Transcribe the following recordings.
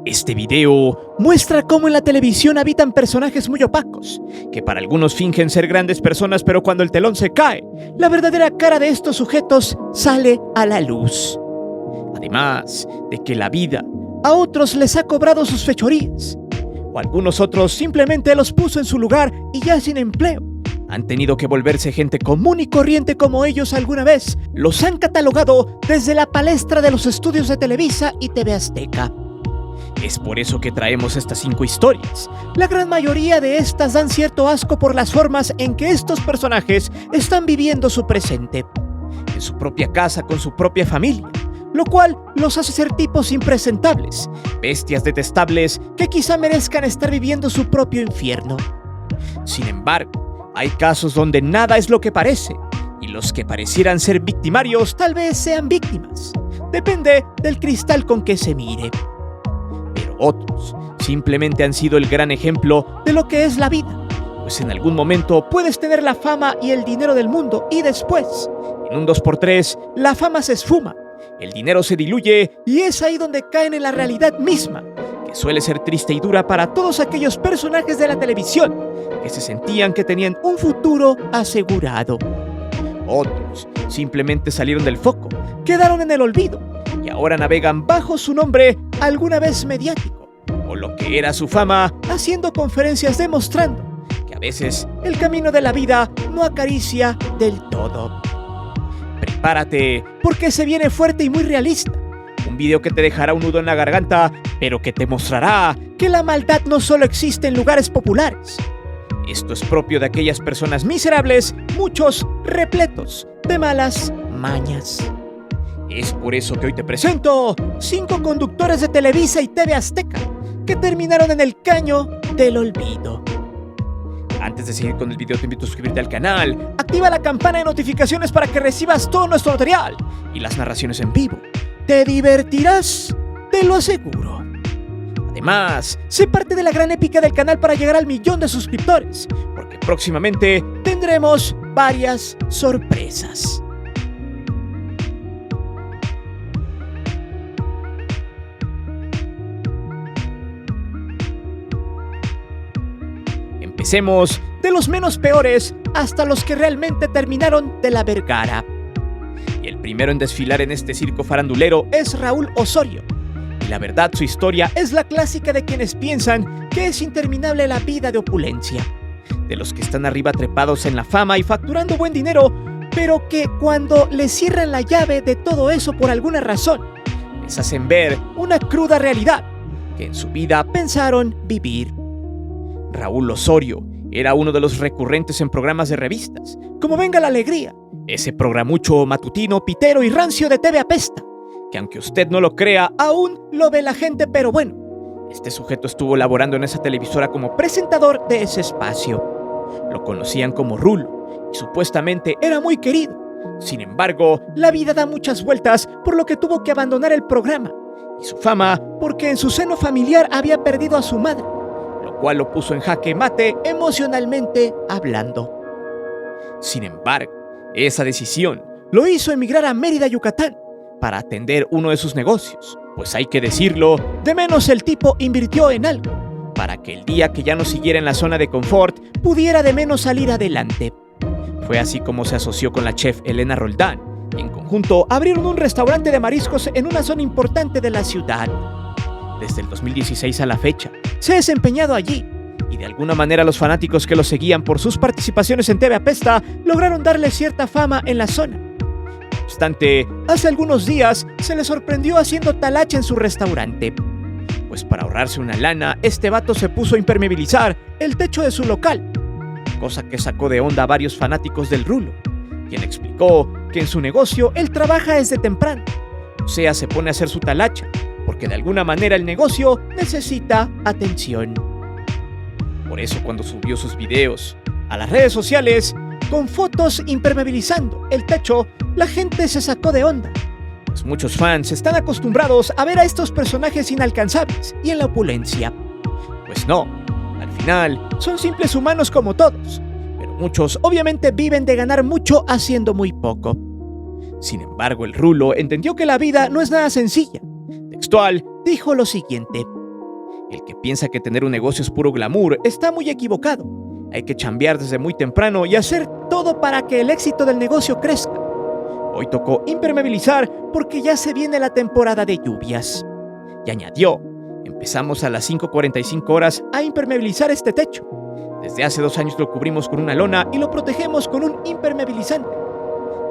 Este video muestra cómo en la televisión habitan personajes muy opacos, que para algunos fingen ser grandes personas, pero cuando el telón se cae, la verdadera cara de estos sujetos sale a la luz. Además de que la vida a otros les ha cobrado sus fechorías, o algunos otros simplemente los puso en su lugar y ya sin empleo. Han tenido que volverse gente común y corriente como ellos alguna vez los han catalogado desde la palestra de los estudios de Televisa y TV Azteca. Es por eso que traemos estas 5 historias. La gran mayoría de estas dan cierto asco por las formas en que estos personajes están viviendo su presente. En su propia casa con su propia familia, lo cual los hace ser tipos impresentables, bestias detestables que quizá merezcan estar viviendo su propio infierno. Sin embargo, hay casos donde nada es lo que parece, y los que parecieran ser victimarios tal vez sean víctimas. Depende del cristal con que se mire. Pero otros simplemente han sido el gran ejemplo de lo que es la vida, pues en algún momento puedes tener la fama y el dinero del mundo y después, en un 2x3, la fama se esfuma, el dinero se diluye y es ahí donde caen en la realidad misma, que suele ser triste y dura para todos aquellos personajes de la televisión que se sentían que tenían un futuro asegurado. Otros simplemente salieron del foco, quedaron en el olvido y ahora navegan bajo su nombre alguna vez mediático, o lo que era su fama, haciendo conferencias demostrando que a veces el camino de la vida no acaricia del todo. Prepárate, porque se viene fuerte y muy realista. Un video que te dejará un nudo en la garganta, pero que te mostrará que la maldad no solo existe en lugares populares. Esto es propio de aquellas personas miserables, muchos repletos de malas mañas. Es por eso que hoy te presento 5 conductores de Televisa y TV Azteca que terminaron en el caño del olvido. Antes de seguir con el video, te invito a suscribirte al canal, activa la campana de notificaciones para que recibas todo nuestro material y las narraciones en vivo. Te divertirás, te lo aseguro. Además, sé parte de la gran épica del canal para llegar al 1.000.000 de suscriptores, porque próximamente tendremos varias sorpresas. Empecemos de los menos peores hasta los que realmente terminaron de la vergara. Y el primero en desfilar en este circo farandulero es Raúl Osorio. Y la verdad, su historia es la clásica de quienes piensan que es interminable la vida de opulencia. De los que están arriba trepados en la fama y facturando buen dinero, pero que cuando les cierran la llave de todo eso por alguna razón, les hacen ver una cruda realidad que en su vida pensaron vivir. Raúl Osorio era uno de los recurrentes en programas de revistas, como Venga la Alegría, ese programucho matutino, pitero y rancio de TV Apesta, que aunque usted no lo crea, aún lo ve la gente, pero bueno, este sujeto estuvo laborando en esa televisora como presentador de ese espacio. Lo conocían como Rulo, y supuestamente era muy querido. Sin embargo, la vida da muchas vueltas, por lo que tuvo que abandonar el programa, y su fama porque en su seno familiar había perdido a su madre, lo cual lo puso en jaque mate emocionalmente hablando. Sin embargo, esa decisión lo hizo emigrar a Mérida, Yucatán, para atender uno de sus negocios, pues hay que decirlo, de menos el tipo invirtió en algo, para que el día que ya no siguiera en la zona de confort, pudiera de menos salir adelante. Fue así como se asoció con la chef Elena Roldán, y en conjunto abrieron un restaurante de mariscos en una zona importante de la ciudad. Desde el 2016 a la fecha, se ha desempeñado allí, y de alguna manera los fanáticos que lo seguían por sus participaciones en TV Apesta lograron darle cierta fama en la zona. No obstante, hace algunos días se le sorprendió haciendo talacha en su restaurante, pues para ahorrarse una lana, este vato se puso a impermeabilizar el techo de su local, cosa que sacó de onda a varios fanáticos del Rulo, quien explicó que en su negocio él trabaja desde temprano, o sea, se pone a hacer su talacha, porque de alguna manera el negocio necesita atención. Por eso cuando subió sus videos a las redes sociales con fotos impermeabilizando el techo, la gente se sacó de onda, pues muchos fans están acostumbrados a ver a estos personajes inalcanzables y en la opulencia. Pues no, al final son simples humanos como todos, pero muchos obviamente viven de ganar mucho haciendo muy poco. Sin embargo, el Rulo entendió que la vida no es nada sencilla. Textual, dijo lo siguiente: El que piensa que tener un negocio es puro glamour está muy equivocado. Hay que chambear desde muy temprano y hacer todo para que el éxito del negocio crezca. Hoy tocó impermeabilizar porque ya se viene la temporada de lluvias. Y añadió, empezamos a las 5:45 horas a impermeabilizar este techo. Desde hace 2 años lo cubrimos con una lona y lo protegemos con un impermeabilizante.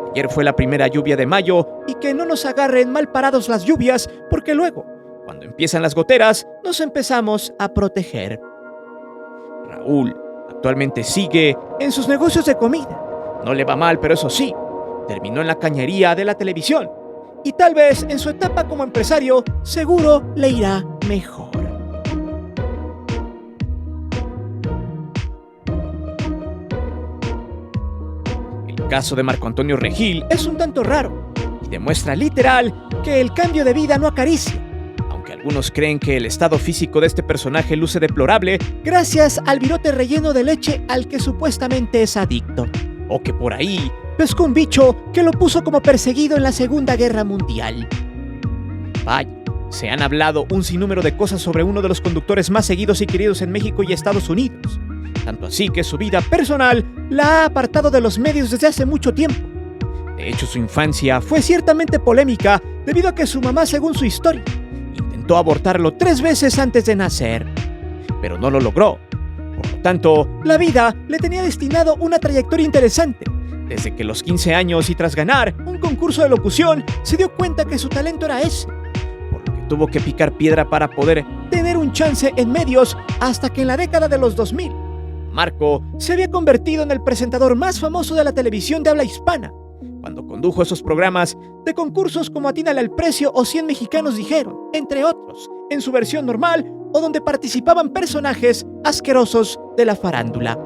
Ayer fue la primera lluvia de mayo y que no nos agarren mal parados las lluvias porque luego, cuando empiezan las goteras, nos empezamos a proteger. Raúl actualmente sigue en sus negocios de comida. No le va mal, pero eso sí, terminó en la cañería de la televisión. Y tal vez en su etapa como empresario, seguro le irá mejor. El caso de Marco Antonio Regil es un tanto raro y demuestra literal que el cambio de vida no acaricia. Aunque algunos creen que el estado físico de este personaje luce deplorable gracias al virote relleno de leche al que supuestamente es adicto. O que por ahí pescó un bicho que lo puso como perseguido en la Segunda Guerra Mundial. Vaya, se han hablado un sinnúmero de cosas sobre uno de los conductores más seguidos y queridos en México y Estados Unidos. Tanto así que su vida personal la ha apartado de los medios desde hace mucho tiempo. De hecho, su infancia fue ciertamente polémica debido a que su mamá, según su historia, intentó abortarlo 3 veces antes de nacer, pero no lo logró. Por lo tanto, la vida le tenía destinado una trayectoria interesante. Desde que los 15 años y tras ganar un concurso de locución, se dio cuenta que su talento era ese, por lo que tuvo que picar piedra para poder tener un chance en medios hasta que en la década de los 2000, Marco se había convertido en el presentador más famoso de la televisión de habla hispana, cuando condujo esos programas de concursos como Atínale al Precio o 100 Mexicanos Dijeron, entre otros, en su versión normal o donde participaban personajes asquerosos de la farándula.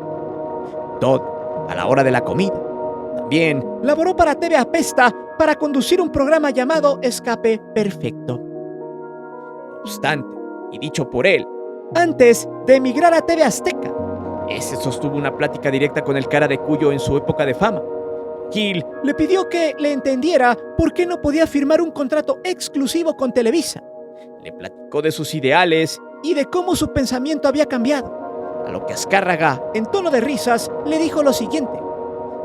Todo a la hora de la comida. También laboró para TV Apesta para conducir un programa llamado Escape Perfecto. No obstante, y dicho por él, antes de emigrar a TV Azteca, este sostuvo una plática directa con el cara de Cuyo en su época de fama. Gil le pidió que le entendiera por qué no podía firmar un contrato exclusivo con Televisa. Le platicó de sus ideales y de cómo su pensamiento había cambiado, a lo que Azcárraga, en tono de risas, le dijo lo siguiente: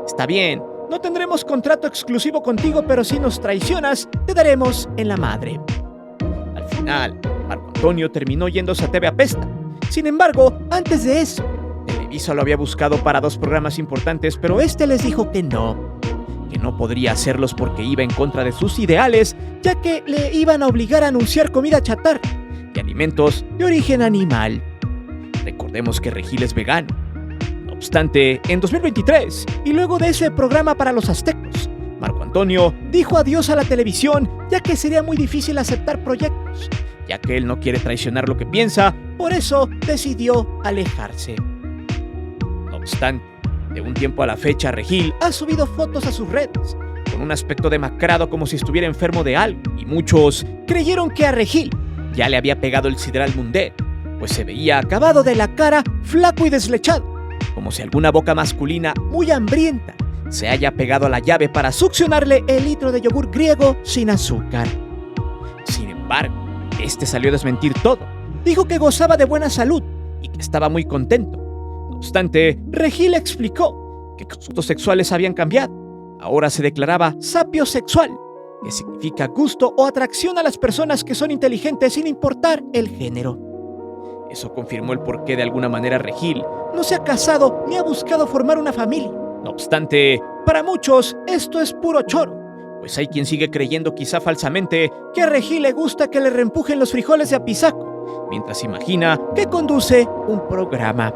está bien, no tendremos contrato exclusivo contigo, pero si nos traicionas, te daremos en la madre. Al final, Marco Antonio terminó yéndose a TV Apesta. Sin embargo, antes de eso, Televisa lo había buscado para 2 programas importantes, pero este les dijo que no podría hacerlos porque iba en contra de sus ideales, ya que le iban a obligar a anunciar comida chatarra y alimentos de origen animal. Recordemos que Regil es vegano. No obstante, en 2023, y luego de ese programa para los aztecos, Marco Antonio dijo adiós a la televisión, ya que sería muy difícil aceptar proyectos, ya que él no quiere traicionar lo que piensa, por eso decidió alejarse. No obstante, de un tiempo a la fecha, Regil ha subido fotos a sus redes, con un aspecto demacrado como si estuviera enfermo de algo, y muchos creyeron que a Regil ya le había pegado el sidral mundet, pues se veía acabado de la cara, flaco y deslechado, como si alguna boca masculina muy hambrienta se haya pegado a la llave para succionarle el litro de yogur griego sin azúcar. Sin embargo, este salió a desmentir todo. Dijo que gozaba de buena salud y que estaba muy contento. No obstante, Regil explicó que sus gustos sexuales habían cambiado. Ahora se declaraba sapiosexual, que significa gusto o atracción a las personas que son inteligentes sin importar el género. Eso confirmó el por qué de alguna manera Regil no se ha casado ni ha buscado formar una familia. No obstante, para muchos esto es puro choro, pues hay quien sigue creyendo, quizá falsamente, que a Regil le gusta que le reempujen los frijoles de apizaco, mientras imagina que conduce un programa.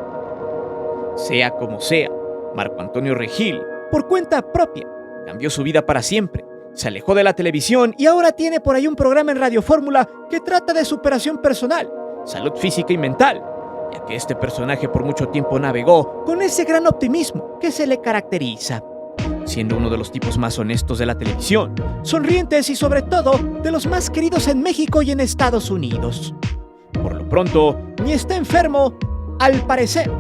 Sea como sea, Marco Antonio Regil, por cuenta propia, cambió su vida para siempre. Se alejó de la televisión y ahora tiene por ahí un programa en Radio Fórmula que trata de superación personal, salud física y mental, ya que este personaje por mucho tiempo navegó con ese gran optimismo que se le caracteriza, siendo uno de los tipos más honestos de la televisión, sonrientes y sobre todo de los más queridos en México y en Estados Unidos. Por lo pronto, ni está enfermo, al parecer,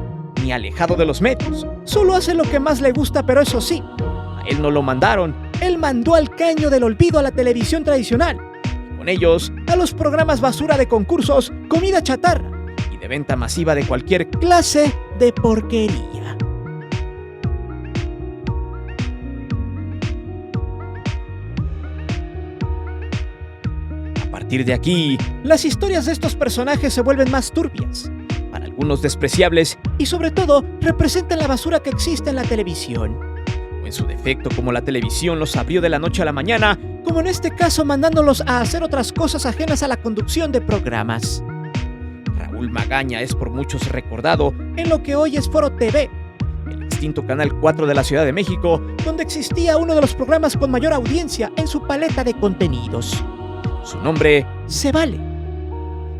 ni alejado de los medios. Solo hace lo que más le gusta, pero eso sí, a él no lo mandaron. Él mandó al caño del olvido a la televisión tradicional, y con ellos a los programas basura de concursos, comida chatarra, y de venta masiva de cualquier clase de porquería. A partir de aquí, las historias de estos personajes se vuelven más turbias, para algunos despreciables y sobre todo representan la basura que existe en la televisión. O en su defecto, como la televisión los abrió de la noche a la mañana, como en este caso mandándolos a hacer otras cosas ajenas a la conducción de programas. Raúl Magaña es por muchos recordado en lo que hoy es Foro TV, el extinto Canal 4 de la Ciudad de México, donde existía uno de los programas con mayor audiencia en su paleta de contenidos. Su nombre, Se Vale.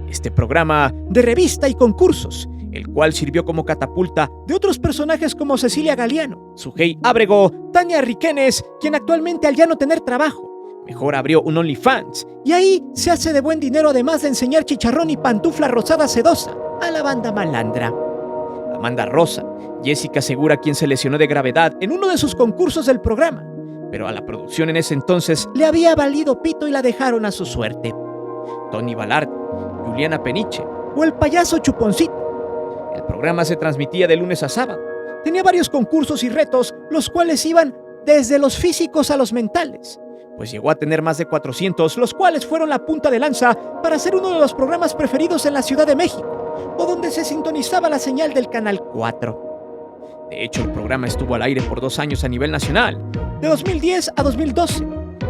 Este programa de revista y concursos, el cual sirvió como catapulta de otros personajes como Cecilia Galeano, Sujei Ábrego, Tania Riquenes, quien actualmente al ya no tener trabajo, mejor abrió un OnlyFans y ahí se hace de buen dinero, además de enseñar chicharrón y pantufla rosada sedosa a la banda malandra. Amanda Rosa, Jessica Segura, quien se lesionó de gravedad en uno de sus concursos del programa, pero a la producción en ese entonces le había valido pito y la dejaron a su suerte. Tony Ballard, Juliana Peniche o el payaso Chuponcito. El programa se transmitía de lunes a sábado. Tenía varios concursos y retos, los cuales iban desde los físicos a los mentales, pues llegó a tener más de 400, los cuales fueron la punta de lanza para ser uno de los programas preferidos en la Ciudad de México, o donde se sintonizaba la señal del Canal 4. De hecho, el programa estuvo al aire por 2 años a nivel nacional, de 2010 a 2012,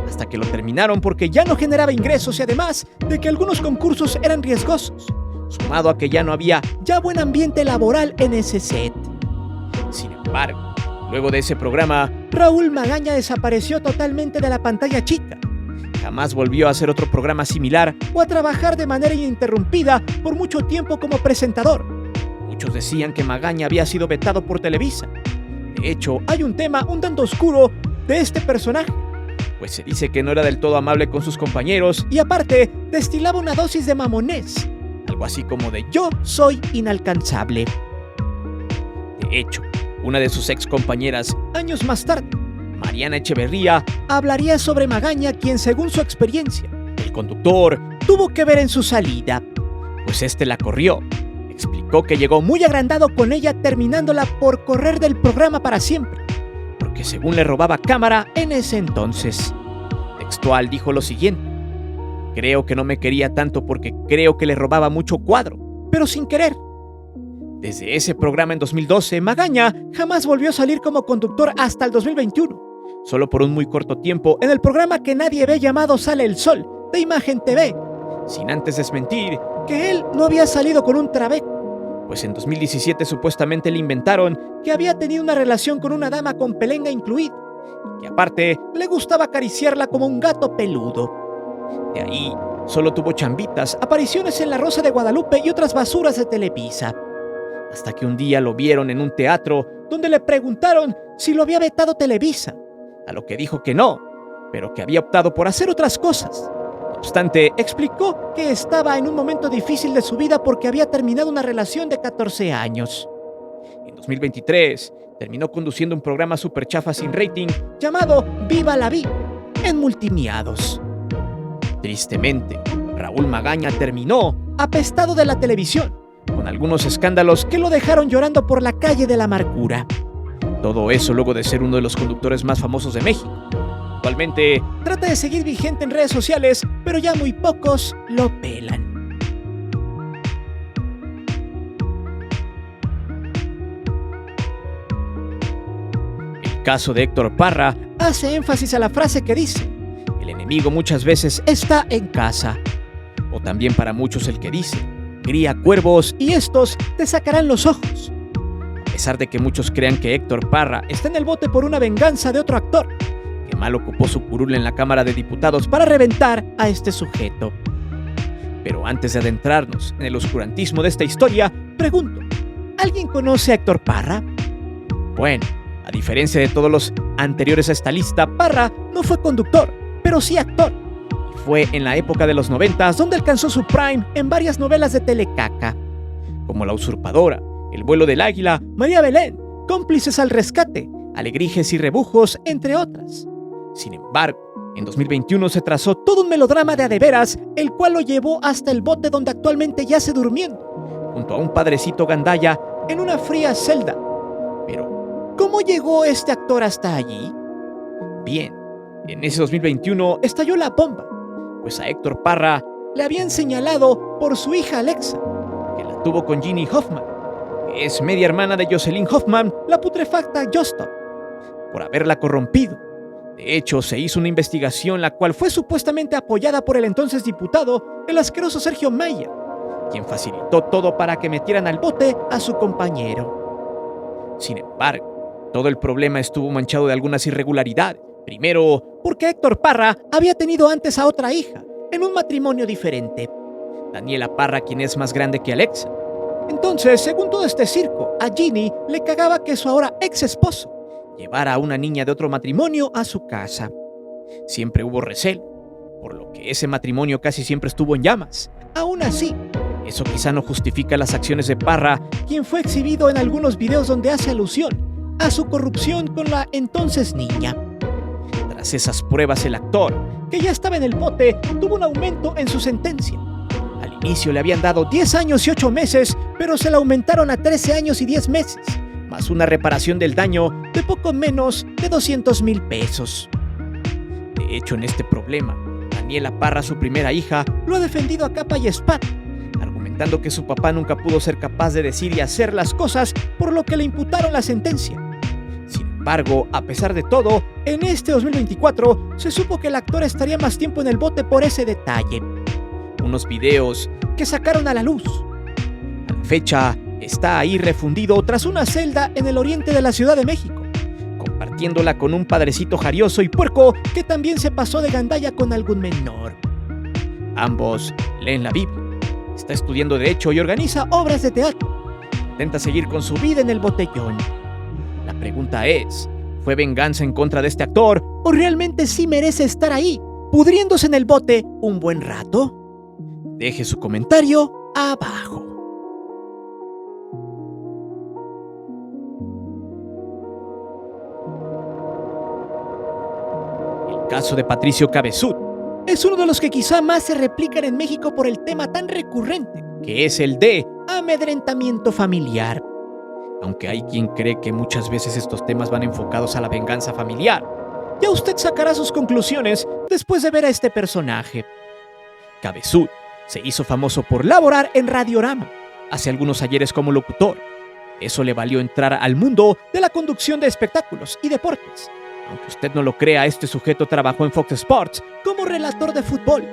hasta que lo terminaron porque ya no generaba ingresos y además de que algunos concursos eran riesgosos, sumado a que ya no había buen ambiente laboral en ese set. Sin embargo, luego de ese programa, Raúl Magaña desapareció totalmente de la pantalla chica. Jamás volvió a hacer otro programa similar o a trabajar de manera ininterrumpida por mucho tiempo como presentador. Muchos decían que Magaña había sido vetado por Televisa. De hecho, hay un tema un tanto oscuro de este personaje, pues se dice que no era del todo amable con sus compañeros y aparte destilaba una dosis de mamonés, algo así como de yo soy inalcanzable. De hecho, una de sus ex compañeras, años más tarde, Mariana Echeverría, hablaría sobre Magaña, quien según su experiencia, el conductor tuvo que ver en su salida, pues este la corrió. Explicó que llegó muy agrandado con ella, terminándola por correr del programa para siempre, porque según le robaba cámara en ese entonces. Textual dijo lo siguiente: creo que no me quería tanto porque creo que le robaba mucho cuadro, pero sin querer. Desde ese programa en 2012, Magaña jamás volvió a salir como conductor hasta el 2021, solo por un muy corto tiempo en el programa que nadie ve llamado Sale el Sol, de Imagen TV, sin antes desmentir que él no había salido con un trabeco, pues en 2017 supuestamente le inventaron que había tenido una relación con una dama con pelenga incluido, y que aparte le gustaba acariciarla como un gato peludo. De ahí, solo tuvo chambitas, apariciones en La Rosa de Guadalupe y otras basuras de Televisa. Hasta que un día lo vieron en un teatro donde le preguntaron si lo había vetado Televisa, a lo que dijo que no, pero que había optado por hacer otras cosas. No obstante, explicó que estaba en un momento difícil de su vida porque había terminado una relación de 14 años. En 2023, terminó conduciendo un programa super chafa sin rating llamado Viva la Vida en Multimiados. Tristemente, Raúl Magaña terminó apestado de la televisión, con algunos escándalos que lo dejaron llorando por la calle de la amargura. Todo eso luego de ser uno de los conductores más famosos de México. Actualmente trata de seguir vigente en redes sociales, pero ya muy pocos lo pelan. El caso de Héctor Parra hace énfasis a la frase que dice: el enemigo muchas veces está en casa. O también para muchos el que dice: cría cuervos y estos te sacarán los ojos. A pesar de que muchos crean que Héctor Parra está en el bote por una venganza de otro actor, que mal ocupó su curul en la Cámara de Diputados para reventar a este sujeto. Pero antes de adentrarnos en el oscurantismo de esta historia, pregunto, ¿alguien conoce a Héctor Parra? Bueno, a diferencia de todos los anteriores a esta lista, Parra no fue conductor, pero sí actor. Y fue en la época de los 90s donde alcanzó su prime en varias novelas de Telecaca, como La Usurpadora, El Vuelo del Águila, María Belén, Cómplices al Rescate, Alegrijes y Rebujos, entre otras. Sin embargo, en 2021 se trazó todo un melodrama de a de veras, el cual lo llevó hasta el bote donde actualmente yace durmiendo, junto a un padrecito gandaya en una fría celda. Pero, ¿cómo llegó este actor hasta allí? Bien, en ese 2021 estalló la bomba, pues a Héctor Parra le habían señalado por su hija Alexa, que la tuvo con Ginny Hoffman, que es media hermana de Jocelyn Hoffman, la putrefacta Jostop, por haberla corrompido. De hecho, se hizo una investigación la cual fue supuestamente apoyada por el entonces diputado, el asqueroso Sergio Mayer, quien facilitó todo para que metieran al bote a su compañero. Sin embargo, todo el problema estuvo manchado de algunas irregularidades. Primero, porque Héctor Parra había tenido antes a otra hija, en un matrimonio diferente, Daniela Parra, quien es más grande que Alexa. Entonces, según todo este circo, a Ginny le cagaba que su ahora ex esposo llevara a una niña de otro matrimonio a su casa. Siempre hubo recelo, por lo que ese matrimonio casi siempre estuvo en llamas. Aún así, eso quizá no justifica las acciones de Parra, quien fue exhibido en algunos videos donde hace alusión a su corrupción con la entonces niña. Tras esas pruebas, el actor, que ya estaba en el bote, tuvo un aumento en su sentencia. Al inicio le habían dado 10 años y 8 meses, pero se la aumentaron a 13 años y 10 meses, más una reparación del daño de poco menos de 200,000 pesos. De hecho, en este problema, Daniela Parra, su primera hija, lo ha defendido a capa y espada, argumentando que su papá nunca pudo ser capaz de decir y hacer las cosas, por lo que le imputaron la sentencia. Sin embargo, a pesar de todo, en este 2024 se supo que el actor estaría más tiempo en el bote por ese detalle. Unos videos que sacaron a la luz. A la fecha, está ahí refundido tras una celda en el oriente de la Ciudad de México, compartiéndola con un padrecito jarioso y puerco que también se pasó de gandalla con algún menor. Ambos leen la Biblia, está estudiando Derecho y organiza obras de teatro. Intenta seguir con su vida en el botellón. La pregunta es, ¿fue venganza en contra de este actor o realmente sí merece estar ahí, pudriéndose en el bote un buen rato? Deje su comentario abajo. El caso de Patricio Cabezud es uno de los que quizá más se replican en México por el tema tan recurrente, que es el de amedrentamiento familiar. Aunque hay quien cree que muchas veces estos temas van enfocados a la venganza familiar, ya usted sacará sus conclusiones después de ver a este personaje. Cabezud se hizo famoso por laborar en Radiorama, hace algunos ayeres como locutor. Eso le valió entrar al mundo de la conducción de espectáculos y deportes. Aunque usted no lo crea, este sujeto trabajó en Fox Sports como relator de fútbol.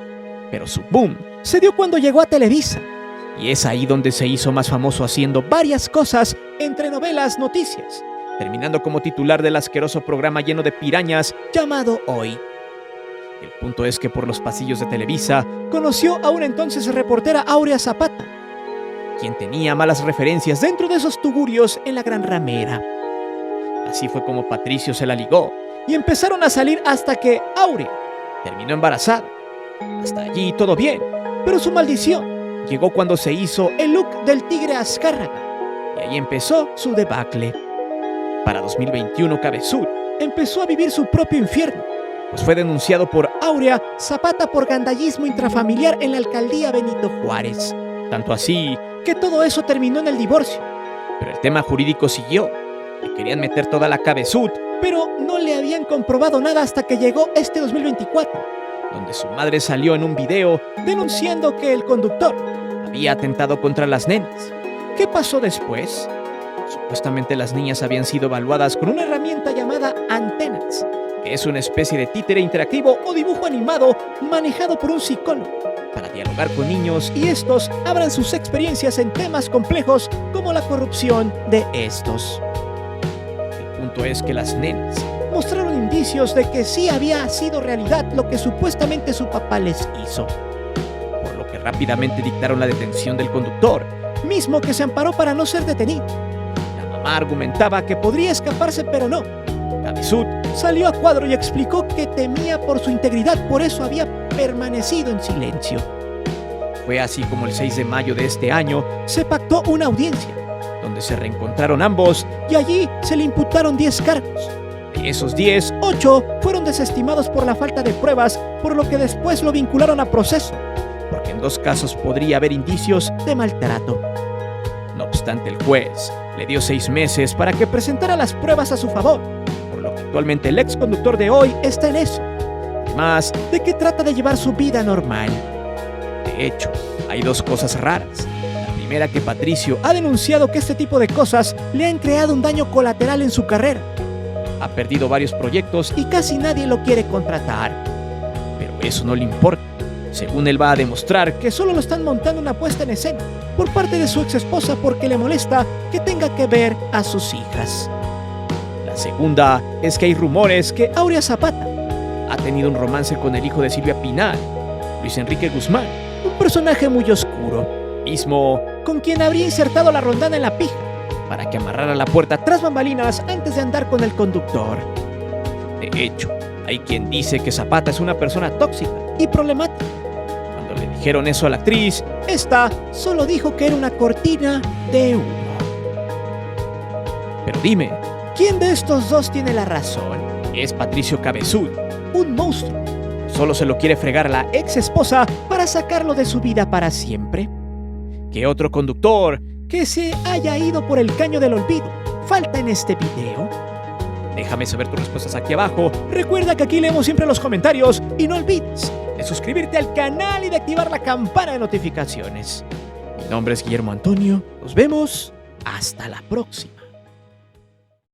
Pero su boom se dio cuando llegó a Televisa. Y es ahí donde se hizo más famoso haciendo varias cosas entre novelas, noticias, terminando como titular del asqueroso programa lleno de pirañas llamado Hoy. El punto es que por los pasillos de Televisa conoció a una entonces reportera, Aurea Zapata, quien tenía malas referencias dentro de esos tugurios en la Gran Ramera. Así fue como Patricio se la ligó y empezaron a salir hasta que Aurea terminó embarazada. Hasta allí todo bien, pero su maldición llegó cuando se hizo el look del tigre Azcárraga y ahí empezó su debacle. Para 2021, Cabezud empezó a vivir su propio infierno, pues fue denunciado por Aurea Zapata por gandallismo intrafamiliar en la alcaldía Benito Juárez. Tanto así que todo eso terminó en el divorcio. Pero el tema jurídico siguió. Le querían meter toda la Cabezud, pero no le habían comprobado nada hasta que llegó este 2024, donde su madre salió en un video denunciando que el conductor había atentado contra las nenas. ¿Qué pasó después? Supuestamente las niñas habían sido evaluadas con una herramienta llamada Antenas, que es una especie de títere interactivo o dibujo animado manejado por un psicólogo para dialogar con niños y estos abran sus experiencias en temas complejos como la corrupción de estos. El punto es que las nenas mostraron indicios de que sí había sido realidad lo que supuestamente su papá les hizo, por lo que rápidamente dictaron la detención del conductor, mismo que se amparó para no ser detenido. La mamá argumentaba que podría escaparse, pero no. Cabezud salió a cuadro y explicó que temía por su integridad, por eso había permanecido en silencio. Fue así como el 6 de mayo de este año se pactó una audiencia, donde se reencontraron ambos y allí se le imputaron 10 cargos. De esos 10, 8 fueron desestimados por la falta de pruebas, por lo que después lo vincularon a proceso, porque en 2 casos podría haber indicios de maltrato. obstante, el juez le dio 6 meses para que presentara las pruebas a su favor, por lo que actualmente el ex conductor de hoy está en eso, además de que trata de llevar su vida normal. De hecho, hay 2 cosas raras. La primera, que Patricio ha denunciado que este tipo de cosas le han creado un daño colateral en su carrera. Ha perdido varios proyectos y casi nadie lo quiere contratar. Pero eso no le importa. Según él, va a demostrar que solo lo están montando una puesta en escena por parte de su ex esposa porque le molesta que tenga que ver a sus hijas. La segunda es que hay rumores que Aurea Zapata ha tenido un romance con el hijo de Silvia Pinal, Luis Enrique Guzmán, un personaje muy oscuro, mismo con quien habría insertado la rondana en la pija para que amarrara la puerta tras bambalinas antes de andar con el conductor. De hecho, hay quien dice que Zapata es una persona tóxica y problemática. Cuando le dijeron eso a la actriz, esta solo dijo que era una cortina de humo. Pero dime, ¿quién de estos 2 tiene la razón? ¿Es Patricio Cabezud, un monstruo? ¿Solo se lo quiere fregar a la ex esposa para sacarlo de su vida para siempre? ¿Qué otro conductor que se haya ido por el caño del olvido falta en este video? Déjame saber tus respuestas aquí abajo. Recuerda que aquí leemos siempre los comentarios y no olvides de suscribirte al canal y de activar la campana de notificaciones. Mi nombre es Guillermo Antonio. Nos vemos hasta la próxima.